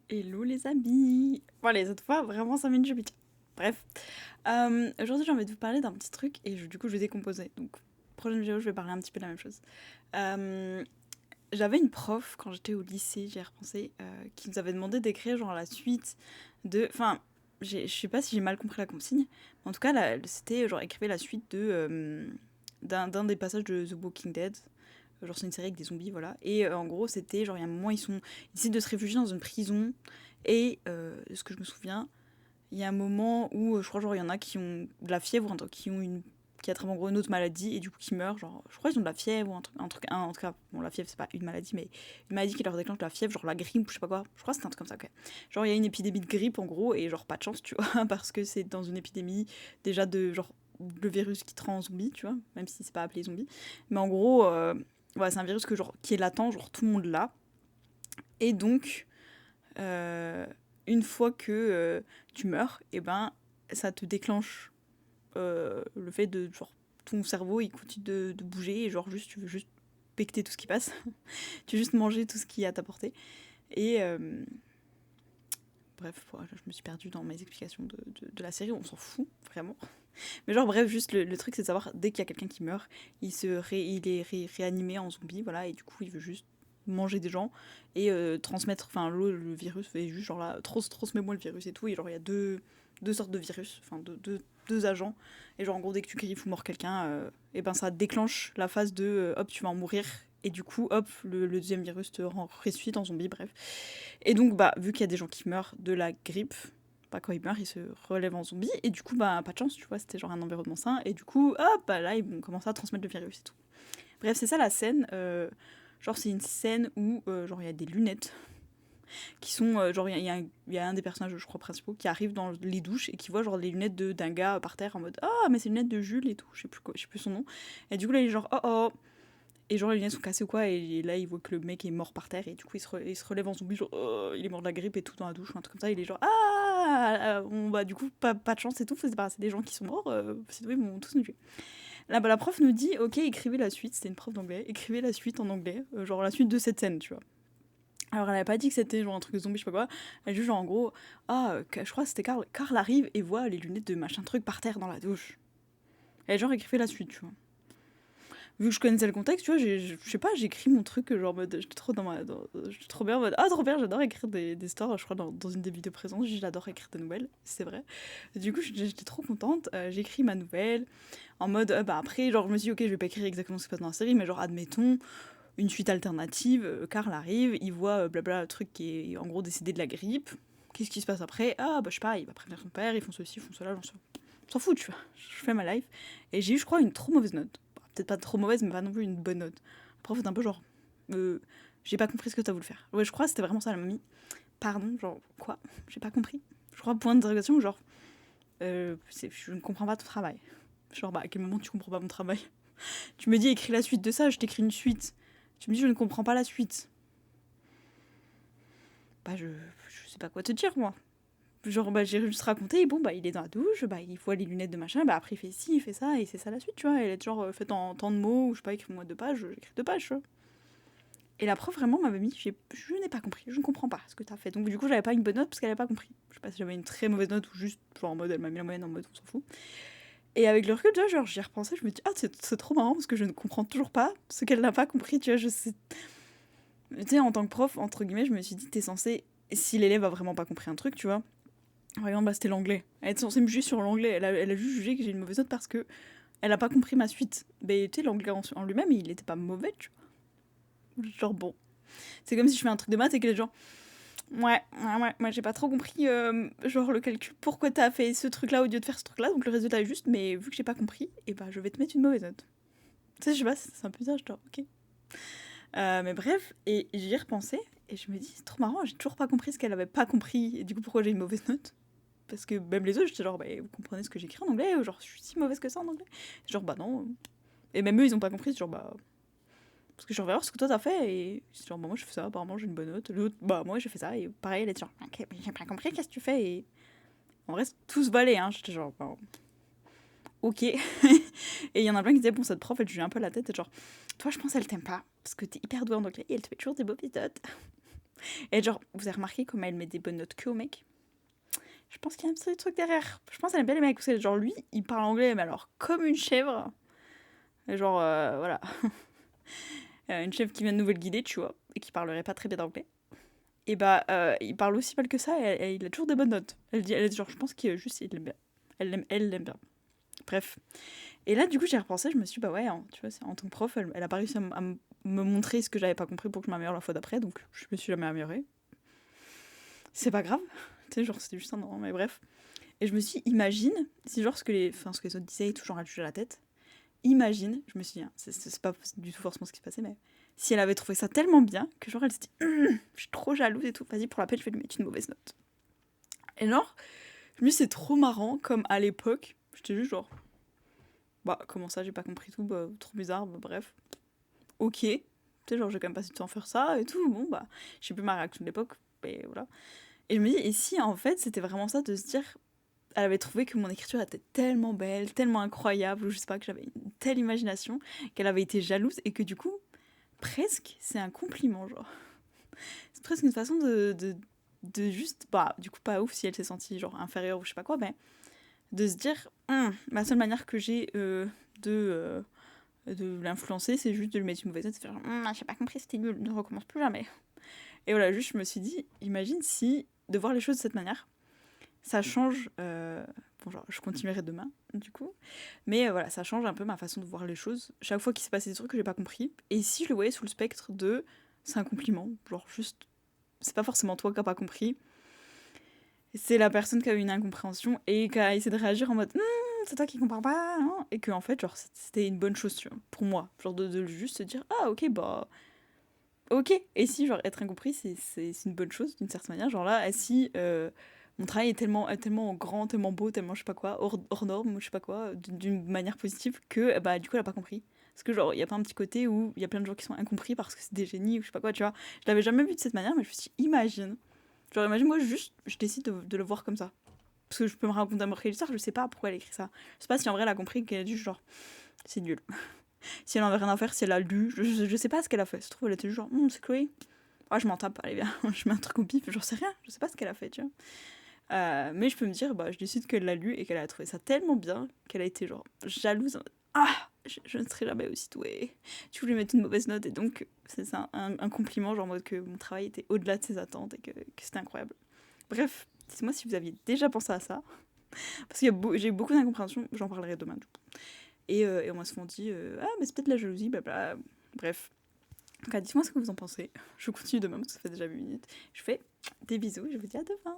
Hello les amis. Bon allez, cette fois, vraiment 5 minutes, je me tiens. Bref. Aujourd'hui, j'ai envie de vous parler d'un petit truc et du coup, je vais décomposer. Donc, prochaine vidéo, je vais parler un petit peu de la même chose. Euh, J'avais une prof quand j'étais au lycée, j'y ai repensé, qui nous avait demandé d'écrire genre la suite de... Enfin, je sais pas si j'ai mal compris la consigne, mais en tout cas, c'était genre écrivez la suite d'un des passages de The Walking Dead. Genre c'est une série avec des zombies, voilà. Et en gros, c'était genre il y a un moment, ils décident de se réfugier dans une prison. Et de ce que je me souviens, il y a un moment où je crois genre il y en a qui ont de la fièvre, qui attrapent en gros une autre maladie et du coup qui meurent. Genre je crois qu'ils ont de la fièvre ou en tout cas, bon la fièvre c'est pas une maladie, mais une maladie qui leur déclenche de la fièvre, genre la grippe ou je sais pas quoi. Je crois que c'est un truc comme ça, ok. Genre il y a une épidémie de grippe en gros et genre pas de chance, tu vois, parce que c'est dans une épidémie déjà de genre le virus qui te rend zombie, tu vois, même si c'est pas appelé zombie. Mais en gros, ouais, c'est un virus qui est latent, genre tout le monde l'a. Et donc, euh, une fois que tu meurs, et ben, ça te déclenche le fait de, genre, ton cerveau, il continue de bouger, et genre, juste, tu veux juste becter tout ce qui passe. Tu veux juste manger tout ce qui est à ta portée. Et bref, voilà, je me suis perdue dans mes explications de la série, on s'en fout, vraiment. Mais genre, bref, juste le truc, c'est de savoir, dès qu'il y a quelqu'un qui meurt, il est réanimé en zombie, voilà, et du coup, il veut juste manger des gens et transmettre, enfin, le virus, et juste genre là, transmets-moi le virus et tout, et genre, il y a deux sortes de virus, enfin, deux agents, et genre, en gros, dès que tu griffes ou mords quelqu'un, et ben ça déclenche la phase de hop, tu vas en mourir, et du coup, hop, le deuxième virus te ressuscite en zombie, bref. Et donc, bah, vu qu'il y a des gens qui meurent de la grippe, bah, quand ils meurent, ils se relèvent en zombie. Et du coup, bah, pas de chance, tu vois, c'était genre un environnement sain. Et du coup, hop, bah, là, ils vont commencer à transmettre le virus et tout. Bref, c'est ça la scène. Genre, c'est une scène où, genre, il y a des lunettes qui sont. Genre, il y a un des personnages, je crois, principaux qui arrive dans les douches et qui voit, genre, les lunettes d'un gars par terre en mode ah, mais c'est les lunettes de Jules et tout, je sais plus, quoi, je sais plus son nom. Et du coup, là, il est genre oh oh. Et genre les lunettes sont cassées ou quoi, et là il voit que le mec est mort par terre, et du coup il se relève en zombie, genre il est mort de la grippe et tout dans la douche, ou un truc comme ça, il est genre ah on, bah, du coup pas de chance et tout, c'est des gens qui sont morts, sinon ils vont tous nous tuer. Là bah, la prof nous dit ok, écrivez la suite, c'était une prof d'anglais, écrivez la suite en anglais, genre la suite de cette scène, tu vois. Alors elle avait pas dit que c'était genre un truc de zombie, je sais pas quoi, elle a juste genre en gros, je crois que c'était Carl arrive et voit les lunettes de machin truc par terre dans la douche. Elle a genre écrivez la suite, tu vois. Vu que je connaissais le contexte, tu vois, je sais pas, j'écris mon truc, genre en mode, j'étais trop j'étais trop bien en mode, ah trop bien, j'adore écrire des stores, je crois dans une des vidéos présentes, j'adore écrire des nouvelles, c'est vrai. Du coup, j'étais trop contente, j'écris ma nouvelle, en mode, bah après, genre je me suis dit, ok, je vais pas écrire exactement ce qui se passe dans la série, mais genre admettons, une suite alternative, Carl arrive, il voit blabla, le truc qui est en gros décédé de la grippe, qu'est-ce qui se passe après? Ah bah je sais pas, il va prévenir son père, ils font ceci, ils font cela, on s'en fout, tu vois, je fais ma life, et j'ai eu, je crois, une trop mauvaise note peut-être pas trop mauvaise, mais pas non plus une bonne note. Le prof est un peu genre, euh, j'ai pas compris ce que t'as voulu faire. Ouais, je crois que c'était vraiment ça, la mamie. Pardon, genre, quoi? J'ai pas compris. Je crois, point d'interrogation, genre, je ne comprends pas ton travail. Genre, bah, à quel moment tu comprends pas mon travail? Tu me dis, écris la suite de ça, je t'écris une suite. Tu me dis, je ne comprends pas la suite. Bah, je sais pas quoi te dire, moi. Genre, bah, j'ai juste raconté, et bon, bah, il est dans la douche, bah, il voit les lunettes de machin, bah, après, il fait ci, il fait ça, et c'est ça la suite, tu vois. Elle est genre, fait en tant de mots, ou je sais pas, écris-moi 2 pages, j'écris 2 pages, tu vois. Et la prof vraiment m'avait mis, je n'ai pas compris, je ne comprends pas ce que t'as fait. Donc du coup j'avais pas une bonne note parce qu'elle avait pas compris. Je sais pas si j'avais une très mauvaise note ou juste genre en mode elle m'a mis la moyenne en mode on s'en fout. Et avec le recul, tu vois, genre j'y ai repensé, je me dis ah c'est trop marrant parce que je ne comprends toujours pas ce qu'elle n'a pas compris, tu vois, je sais. Tu sais en tant que prof, entre guillemets, je me suis dit t'es censé, si l'élève a vraiment pas compris un truc, tu vois, par exemple bah, c'était l'anglais, elle est censée me juger sur l'anglais, elle a juste jugé que j'ai une mauvaise note parce que elle a pas compris ma suite. Mais tu sais l'anglais en lui-même il était pas mauvais, tu vois. Genre bon. C'est comme si je fais un truc de maths et que les gens ouais, moi j'ai pas trop compris, genre le calcul, pourquoi t'as fait ce truc-là au lieu de faire ce truc-là, donc le résultat est juste, mais vu que j'ai pas compris, et bah je vais te mettre une mauvaise note. Tu sais, je sais pas, c'est un peu ça, genre, ok. Mais bref, et j'y ai repensé, et je me dis, c'est trop marrant, j'ai toujours pas compris ce qu'elle avait pas compris, et du coup pourquoi j'ai une mauvaise note. Parce que même les autres, j'étais genre, bah vous comprenez ce que j'écris en anglais, genre je suis si mauvaise que ça en anglais. Genre bah non. Et même eux ils ont pas compris, genre bah parce que je regarde ce que toi t'as fait et c'est genre, bah, moi je fais ça, apparemment j'ai une bonne note. L'autre, bah moi j'ai fait ça et pareil, elle est genre, ok, mais j'ai pas compris, qu'est-ce que tu fais? Et en vrai, tout se valait, hein. J'étais genre, bah, ok. Et il y en a plein qui disaient, bon, cette prof, elle jugeait un peu la tête, et genre, toi je pense elle t'aime pas parce que t'es hyper douée en anglais et elle te fait toujours des mauvaises notes. Et genre, vous avez remarqué comment elle met des bonnes notes que aux mecs? Je pense qu'il y a un petit truc derrière. Je pense qu'elle aime bien les mecs, parce que genre lui, il parle anglais, mais alors comme une chèvre. Et genre, voilà. Une chèvre qui vient de Nouvelle-Guinée, tu vois, et qui parlerait pas très bien d'anglais. Et bah, il parle aussi mal que ça, et il a toujours des bonnes notes. Elle dit genre, je pense qu'il juste, il l'aime bien. Elle l'aime bien. Bref. Et là, du coup, j'ai repensé, je me suis dit, bah ouais, hein, tu vois, en tant que prof, elle a pas réussi à me montrer ce que j'avais pas compris pour que je m'améliore la fois d'après, donc je me suis jamais améliorée. C'est pas grave. Tu sais, genre, c'était juste un an, mais bref. Et je me suis dit, imagine, si genre ce que les autres disaient, toujours à le juger à la tête, imagine, je me suis dit, hein, c'est pas du tout forcément ce qui se passait, mais si elle avait trouvé ça tellement bien que genre elle s'est dit, je suis trop jalouse et tout, vas-y, pour la peine, je vais lui mettre une mauvaise note. Et genre, je me suis dit, c'est trop marrant, comme à l'époque, j'étais juste genre, bah, comment ça, j'ai pas compris tout, bah, trop bizarre, bah, bref. Ok, tu sais, genre, j'ai quand même passé du temps à faire ça et tout, bon, bah, je sais plus ma réaction de l'époque, mais voilà. Et je me dis, et si en fait, c'était vraiment ça de se dire, elle avait trouvé que mon écriture était tellement belle, tellement incroyable, ou je sais pas, que j'avais une telle imagination, qu'elle avait été jalouse, et que du coup, presque, c'est un compliment, genre. C'est presque une façon de juste, bah, du coup, pas ouf si elle s'est sentie, genre, inférieure ou je sais pas quoi, mais de se dire, ma seule manière que j'ai de l'influencer, c'est juste de lui mettre une mauvaise note, de faire, j'ai pas compris, c'était nul, ne recommence plus jamais. Et voilà, juste, je me suis dit, imagine si, de voir les choses de cette manière, ça change. Bon, genre, je continuerai demain, du coup. Mais voilà, ça change un peu ma façon de voir les choses. Chaque fois qu'il s'est passé des trucs que j'ai pas compris. Et si je le voyais sous le spectre de. C'est un compliment. Genre, juste. C'est pas forcément toi qui as pas compris. C'est la personne qui a eu une incompréhension et qui a essayé de réagir en mode c'est toi qui comprends pas. Hein, et que, en fait, genre, c'était une bonne chose, tu vois, pour moi. Genre, de juste se dire ah, ok, bah. Ok. Et si, genre, être incompris, c'est une bonne chose d'une certaine manière. Genre là, si. Mon travail est tellement grand, tellement beau, tellement je sais pas quoi, hors norme, je sais pas quoi, d'une manière positive que bah du coup elle a pas compris. Parce que genre il y a pas un petit côté où il y a plein de gens qui sont incompris parce que c'est des génies ou je sais pas quoi, tu vois. Je l'avais jamais vu de cette manière, mais je me suis dit, imagine. Genre imagine moi juste, je décide de le voir comme ça. Parce que je peux me raconter un morceau d'histoire, je sais pas pourquoi elle écrit ça. Je sais pas si en vrai elle a compris qu'elle a dit genre, c'est nul. Si elle en avait rien à faire, si elle a lu, je sais pas ce qu'elle a fait. Se trouve elle était genre, c'est Chloé. Ah je m'en tape, allez bien, je mets un truc au pif, j'en sais rien, je sais pas ce qu'elle a fait, tu vois. Mais je peux me dire, bah, je décide qu'elle l'a lu et qu'elle a trouvé ça tellement bien qu'elle a été genre jalouse. Ah, je ne serai jamais aussi douée. Tu voulais mettre une mauvaise note et donc c'est ça, un compliment, genre en mode que mon travail était au-delà de ses attentes et que c'était incroyable. Bref, dites-moi si vous aviez déjà pensé à ça. Parce que j'ai eu beaucoup d'incompréhension, j'en parlerai demain du coup. Et on m'a souvent dit, ah, mais c'est peut-être la jalousie, blabla. Bref. Donc, dites-moi ce que vous en pensez. Je continue demain parce que ça fait déjà 8 minutes. Je fais des bisous, je vous dis à demain.